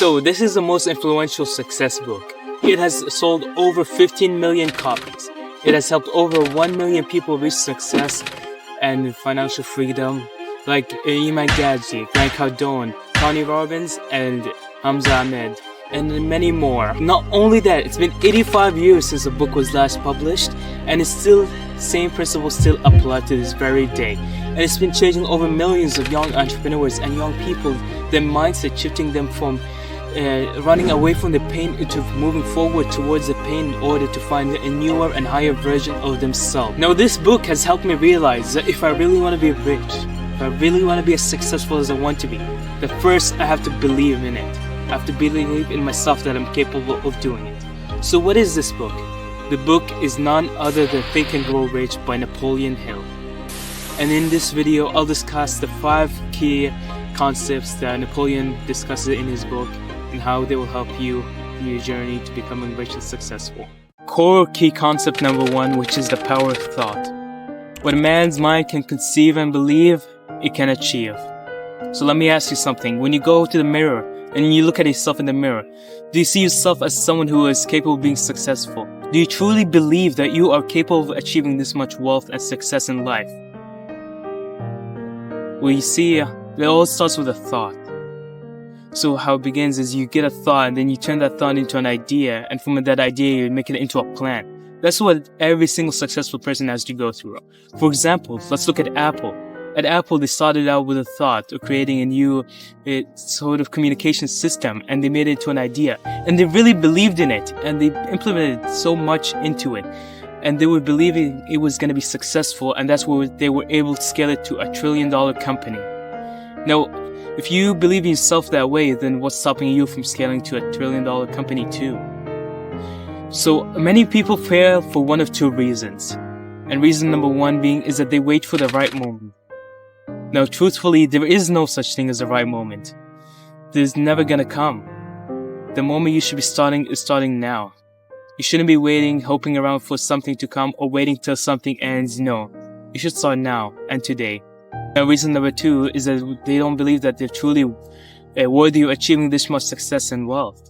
So this is the most influential success book. It has sold over 15 million copies. It has helped over 1 million people reach success and financial freedom, like Iman Ghadzi, Grant Cardone, Tony Robbins, and Hamza Ahmed, and many more. Not only that, it's been 85 years since the book was last published, and it's still, same principles still apply to this very day. And it's been changing over millions of young entrepreneurs and young people, their mindset, shifting them from running away from the pain into moving forward towards the pain in order to find a newer and higher version of themselves. Now this book has helped me realize that if I really want to be rich, if I really want to be as successful as I want to be, that first I have to believe in it. I have to believe in myself that I'm capable of doing it. So what is this book? The book is none other than Think and Grow Rich by Napoleon Hill. And in this video, I'll discuss the 5 key concepts that Napoleon discusses in his book and how they will help you in your journey to becoming rich and successful. Core key concept number 1, which is the power of thought. What a man's mind can conceive and believe, it can achieve. So let me ask you something. When you go to the mirror and you look at yourself in the mirror, do you see yourself as someone who is capable of being successful? Do you truly believe that you are capable of achieving this much wealth and success in life? Well, you see, it all starts with a thought. So how it begins is you get a thought and then you turn that thought into an idea, and from that idea you make it into a plan. That's what every single successful person has to go through. For example, let's look at Apple. At Apple, they started out with a thought of creating a new sort of communication system, and they made it into an idea. And they really believed in it, and they implemented so much into it. And they were believing it was going to be successful, and that's where they were able to scale it to $1 trillion company. Now, if you believe in yourself that way, then what's stopping you from scaling to $1 trillion company too? So many people fail for one of 2 reasons. And reason number 1 being is that they wait for the right moment. Now, truthfully, there is no such thing as the right moment. There's never gonna come. The moment you should be starting is starting now. You shouldn't be waiting, hoping around for something to come, or waiting till something ends. No, you should start now and today. Now, reason number 2 is that they don't believe that they're truly worthy of achieving this much success and wealth.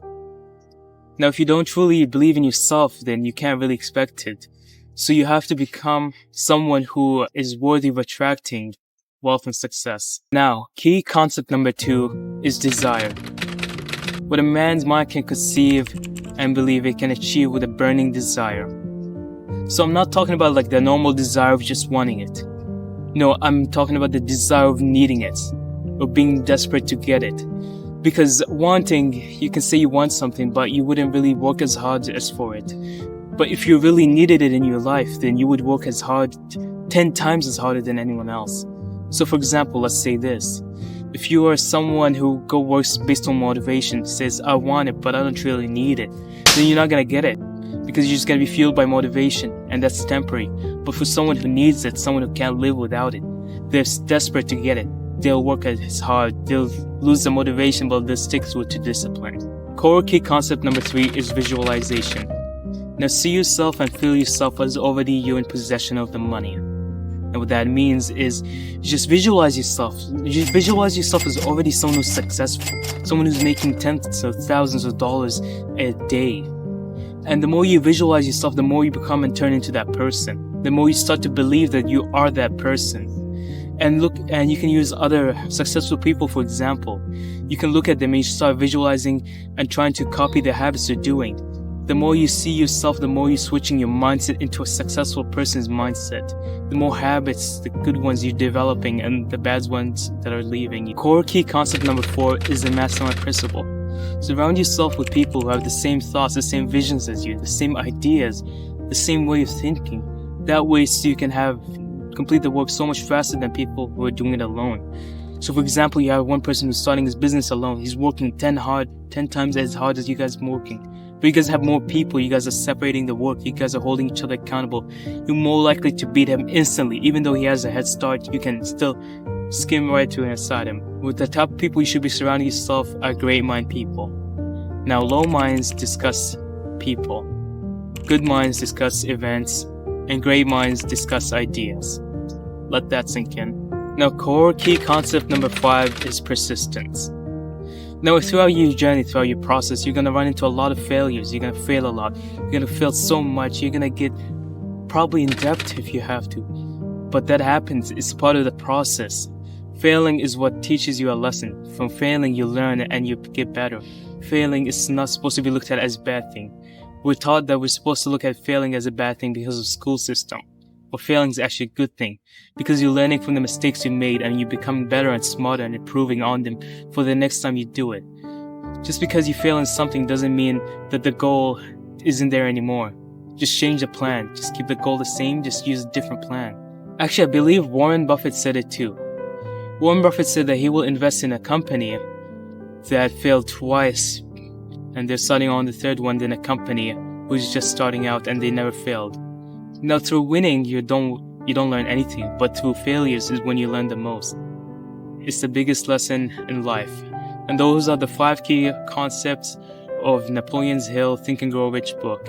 Now, if you don't truly believe in yourself, then you can't really expect it. So you have to become someone who is worthy of attracting wealth and success. Now, key concept number 2 is desire. What a man's mind can conceive and believe, it can achieve with a burning desire. So I'm not talking about like the normal desire of just wanting it. No, I'm talking about the desire of needing it, of being desperate to get it. Because wanting, you can say you want something, but you wouldn't really work as hard as for it. But if you really needed it in your life, then you would work as hard, 10 times as harder than anyone else. So for example, let's say this. If you are someone who works based on motivation, says, I want it, but I don't really need it, then you're not gonna get it. Because you're just gonna be fueled by motivation, and that's temporary. But for someone who needs it, someone who can't live without it, they're desperate to get it. They'll work as hard, they'll lose the motivation, but they'll stick to discipline. Core key concept number 3 is visualization. Now see yourself and feel yourself as already you're in possession of the money. And what that means is just visualize yourself. Just visualize yourself as already someone who's successful, someone who's making tens of thousands of dollars a day. And the more you visualize yourself, the more you become and turn into that person. The more you start to believe that you are that person. And you can use other successful people, for example. You can look at them and you start visualizing and trying to copy the habits they're doing. The more you see yourself, the more you're switching your mindset into a successful person's mindset. The more habits, the good ones you're developing and the bad ones that are leaving you. Core key concept number 4 is the Mastermind Principle. Surround yourself with people who have the same thoughts, the same visions as you, the same ideas, the same way of thinking. That way so you can complete the work so much faster than people who are doing it alone. So for example, you have one person who's starting his business alone. He's working 10 times as hard as you guys are working. But you guys have more people, you guys are separating the work, you guys are holding each other accountable. You're more likely to beat him instantly. Even though he has a head start, you can still skim right to inside him. With the top people you should be surrounding yourself are great mind people. Now low minds discuss people. Good minds discuss events. And great minds discuss ideas. Let that sink in. Now core key concept number 5 is persistence. Now, throughout your journey, throughout your process, you're going to run into a lot of failures. You're going to fail a lot. You're going to fail so much. You're going to get probably in debt if you have to. But that happens. It's part of the process. Failing is what teaches you a lesson. From failing, you learn and you get better. Failing is not supposed to be looked at as a bad thing. We're taught that we're supposed to look at failing as a bad thing because of school system. But failing is actually a good thing because you're learning from the mistakes you made and you become better and smarter and improving on them for the next time you do it. Just because you fail in something doesn't mean that the goal isn't there anymore. Just change the plan. Just keep the goal the same. Just use a different plan. Actually, I believe Warren Buffett said it too. Warren Buffett said that he will invest in a company that failed twice and they're starting on the third one than a company who's just starting out and they never failed. Now, through winning, you don't learn anything, but through failures is when you learn the most. It's the biggest lesson in life. And those are the 5 key concepts of Napoleon Hill's Think and Grow Rich book.